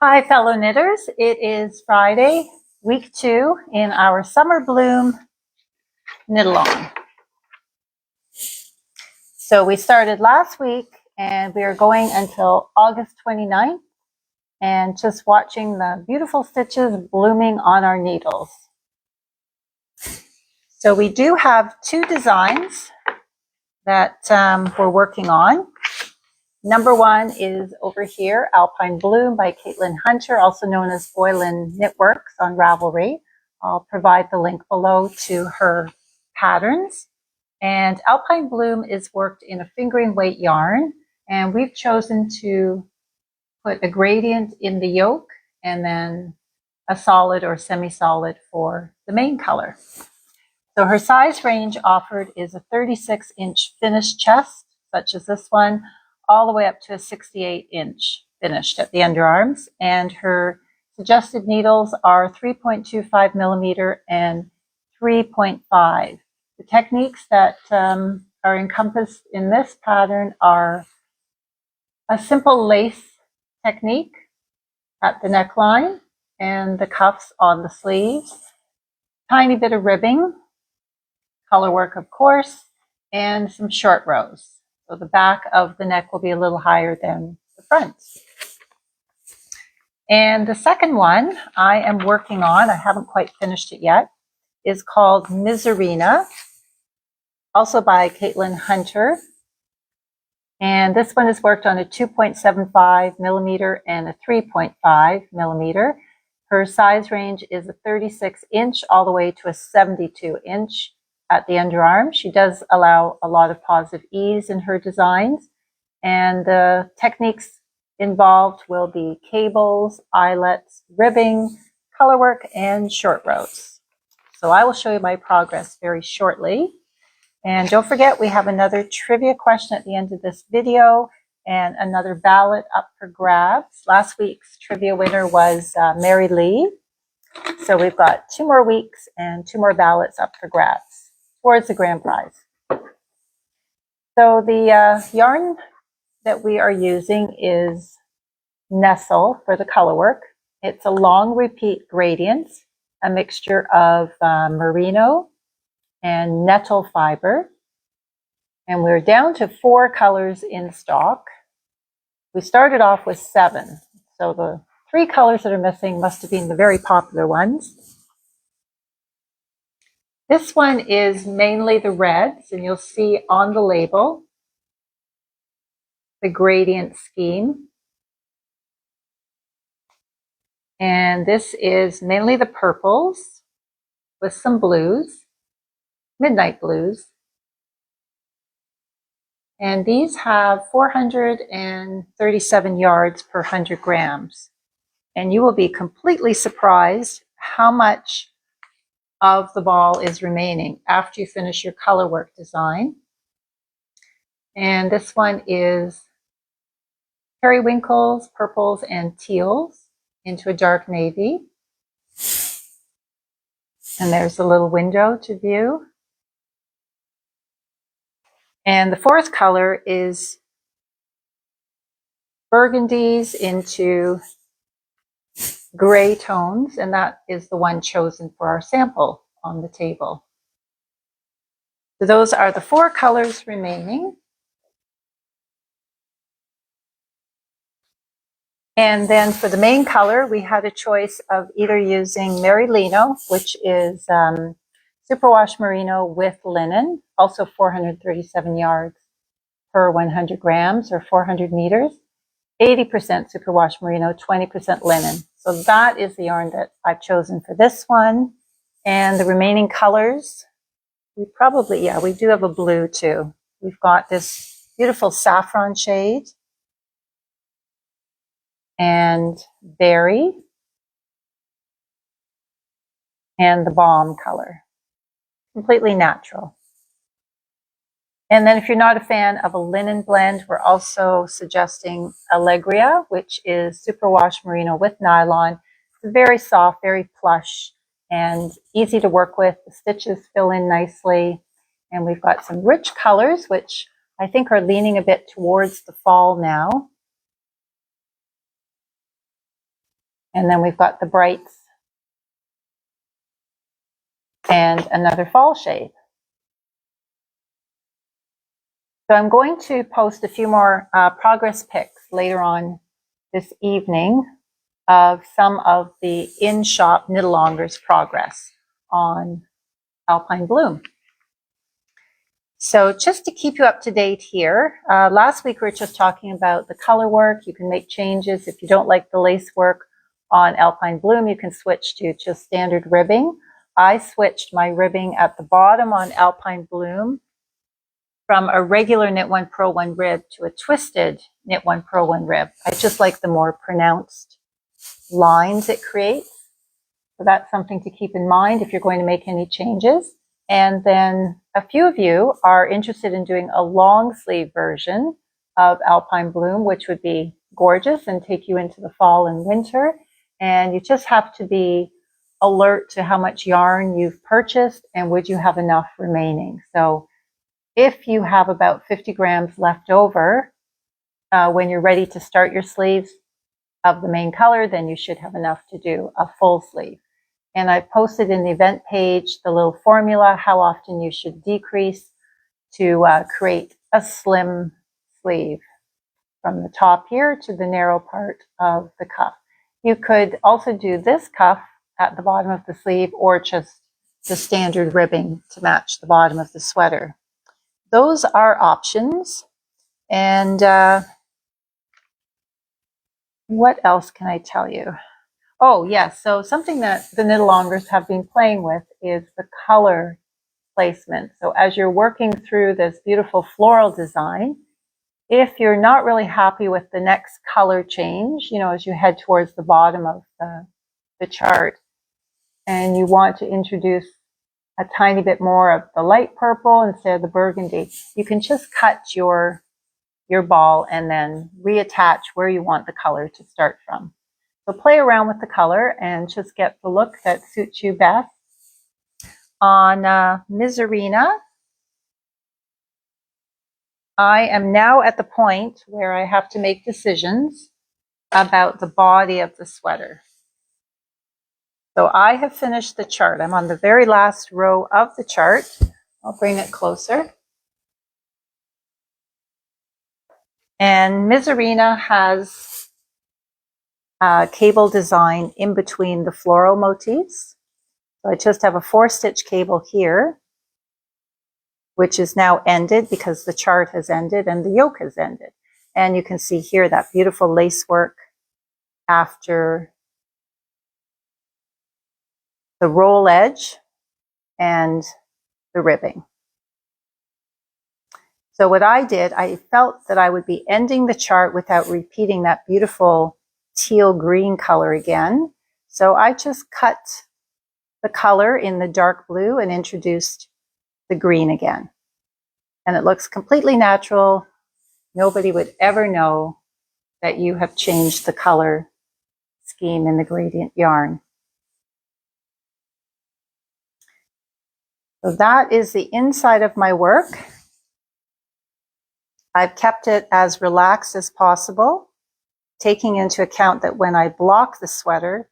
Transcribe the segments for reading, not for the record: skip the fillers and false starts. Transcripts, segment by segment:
Hi, fellow knitters. It is Friday, week 2 in our Summer Bloom knit along. So we started last week and we are going until August 29th and just watching the beautiful stitches blooming on our needles. So we do have 2 designs that we're working on. Number 1 is over here, Alpine Bloom by Caitlin Hunter, also known as Boylan Knitworks on Ravelry. I'll provide the link below to her patterns. And Alpine Bloom is worked in a fingering weight yarn, and we've chosen to put a gradient in the yoke and then a solid or semi-solid for the main color. So her size range offered is a 36-inch finished chest, such as this one, all the way up to a 68-inch finished at the underarms. And her suggested needles are 3.25 millimeter and 3.5. The techniques that are encompassed in this pattern are a simple lace technique at the neckline and the cuffs on the sleeves, tiny bit of ribbing, color work of course, and some short rows. So the back of the neck will be a little higher than the front. And the second one I am working on, I haven't quite finished it yet, is called Misurina, also by Caitlin Hunter. And this one is worked on a 2.75 millimeter and a 3.5 millimeter. Her size range is a 36-inch all the way to a 72-inch at the underarm. She does allow a lot of positive ease in her designs. And the techniques involved will be cables, eyelets, ribbing, color work, and short rows. So I will show you my progress very shortly. And don't forget, we have another trivia question at the end of this video and another ballot up for grabs. Last week's trivia winner was Mary Lee. So we've got 2 more weeks and 2 more ballots up for grabs towards the grand prize. So the yarn that we are using is Nestle for the color work. It's a long repeat gradient, a mixture of merino and nettle fiber. And we're down to 4 colors in stock. We started off with 7. So the 3 colors that are missing must have been the very popular ones. This one is mainly the reds, and you'll see on the label the gradient scheme. And this is mainly the purples with some blues, midnight blues. And these have 437 yards per 100 grams. And you will be completely surprised how much of the ball is remaining after you finish your color work design. And this one is periwinkles, purples, and teals into a dark navy. And there's a little window to view. And the 4th color is burgundies into gray tones, and that is the one chosen for our sample on the table. So those are the 4 colors remaining. And then for the main color, we had a choice of either using Merino, which is superwash merino with linen, also 437 yards per 100 grams or 400 meters, 80% superwash merino, 20% linen. So that is the yarn that I've chosen for this one. And the remaining colors, we do have a blue too. We've got this beautiful saffron shade and berry and the balm color, completely natural. And then if you're not a fan of a linen blend, we're also suggesting Allegria, which is superwash merino with nylon. It's very soft, very plush, and easy to work with. The stitches fill in nicely. And we've got some rich colors, which I think are leaning a bit towards the fall now. And then we've got the brights and another fall shade. So I'm going to post a few more progress pics later on this evening of some of the in-shop Knit-alongers progress on Alpine Bloom. So just to keep you up to date here, last week we were just talking about the color work. You can make changes. If you don't like the lace work on Alpine Bloom, you can switch to just standard ribbing. I switched my ribbing at the bottom on Alpine Bloom from a regular Knit One Purl One rib to a twisted Knit One Purl One rib. I just like the more pronounced lines it creates. So that's something to keep in mind if you're going to make any changes. And then a few of you are interested in doing a long sleeve version of Alpine Bloom, which would be gorgeous and take you into the fall and winter. And you just have to be alert to how much yarn you've purchased and would you have enough remaining. So if you have about 50 grams left over when you're ready to start your sleeves of the main color, then you should have enough to do a full sleeve. And I've posted in the event page the little formula, how often you should decrease to create a slim sleeve from the top here to the narrow part of the cuff. You could also do this cuff at the bottom of the sleeve or just the standard ribbing to match the bottom of the sweater. Those are options. And what else can I tell you? Oh, yes. So something that the Knit-alongers have been playing with is the color placement. So as you're working through this beautiful floral design, if you're not really happy with the next color change, you know, as you head towards the bottom of the chart, and you want to introduce a tiny bit more of the light purple instead of the burgundy, you can just cut your ball and then reattach where you want the color to start from. So play around with the color and just get the look that suits you best. On misurina, I am now at the point where I have to make decisions about the body of the sweater. So I have finished the chart. I'm on the very last row of the chart. I'll bring it closer. And misurina has a cable design in between the floral motifs. So I just have a 4-stitch cable here, which is now ended because the chart has ended and the yoke has ended. And you can see here that beautiful lace work after the roll edge and the ribbing. So what I did, I felt that I would be ending the chart without repeating that beautiful teal green color again. So I just cut the color in the dark blue and introduced the green again. And it looks completely natural. Nobody would ever know that you have changed the color scheme in the gradient yarn. So that is the inside of my work. I've kept it as relaxed as possible, taking into account that when I block the sweater,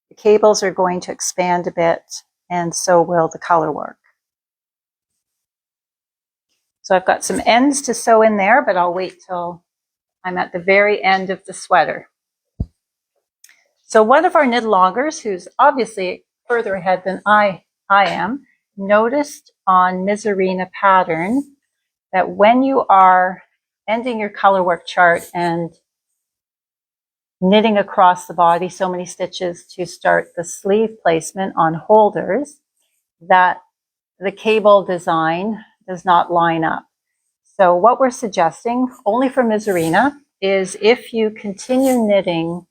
the cables are going to expand a bit, and so will the color work. So I've got some ends to sew in there, but I'll wait till I'm at the very end of the sweater. So one of our Knit-alongers, who's obviously further ahead than I am, noticed on misurina pattern that when you are ending your color work chart and knitting across the body so many stitches to start the sleeve placement on holders, that the cable design does not line up. So what we're suggesting, only for misurina, is if you continue knitting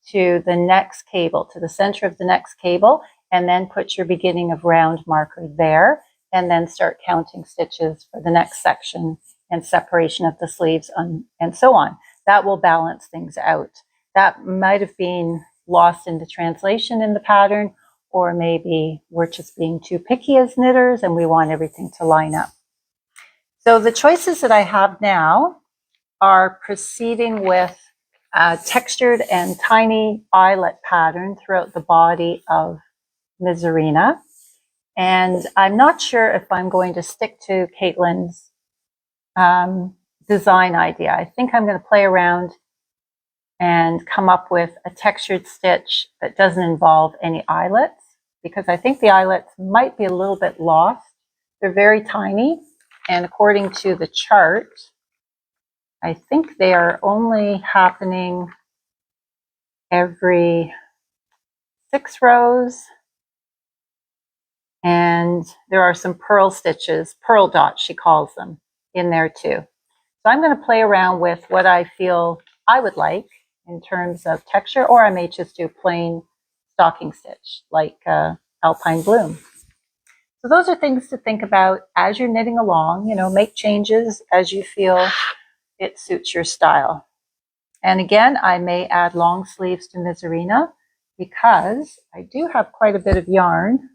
to the next cable, to the center of the next cable, and then put your beginning of round marker there, and then start counting stitches for the next section and separation of the sleeves and so on. That will balance things out. That might have been lost in the translation in the pattern, or maybe we're just being too picky as knitters and we want everything to line up. So the choices that I have now are proceeding with a textured and tiny eyelet pattern throughout the body of Misurina. And I'm not sure if I'm going to stick to Caitlin's design idea. I think I'm going to play around and come up with a textured stitch that doesn't involve any eyelets, because I think the eyelets might be a little bit lost. They're very tiny, and according to the chart, I think they are only happening every 6 rows, and there are some purl stitches, purl dots she calls them, in there too. So I'm going to play around with what I feel I would like in terms of texture, or I may just do plain stocking stitch like Alpine Bloom. So those are things to think about as you're knitting along. You know, make changes as you feel it suits your style. And again, I may add long sleeves to Misurina because I do have quite a bit of yarn.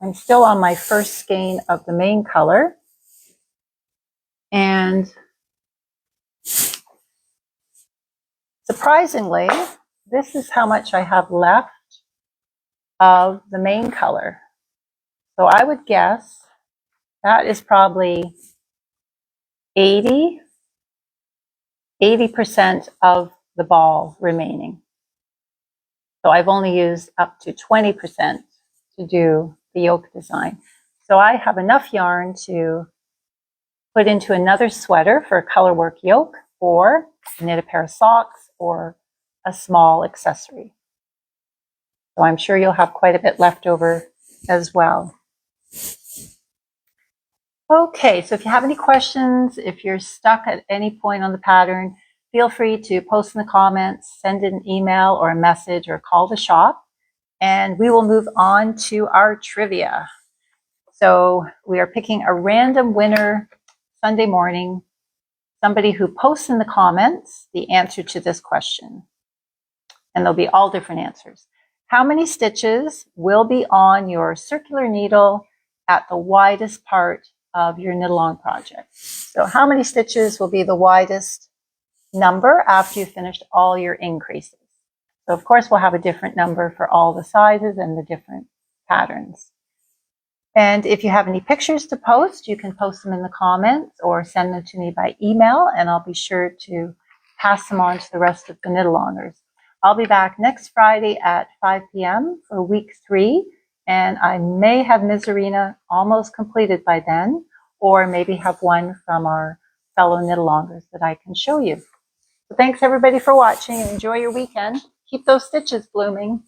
I'm still on my first skein of the main color. And surprisingly, this is how much I have left of the main color. So I would guess that is probably 80% of the ball remaining. So I've only used up to 20% to do the yoke design. So I have enough yarn to put into another sweater for a colorwork yoke, or knit a pair of socks, or a small accessory. So I'm sure you'll have quite a bit left over as well. Okay, so if you have any questions, if you're stuck at any point on the pattern, feel free to post in the comments, send an email or a message, or call the shop, and we will move on to our trivia. So we are picking a random winner Sunday morning, somebody who posts in the comments the answer to this question. And there'll be all different answers. How many stitches will be on your circular needle at the widest part of your knit along project? So how many stitches will be the widest number after you've finished all your increases? So of course we'll have a different number for all the sizes and the different patterns. And if you have any pictures to post, you can post them in the comments or send them to me by email, and I'll be sure to pass them on to the rest of the knit alongers. I'll be back next Friday at 5 p.m. for week 3, and I may have Misurina almost completed by then, or maybe have one from our fellow knit alongers that I can show you. So thanks everybody for watching, and enjoy your weekend. Keep those stitches blooming.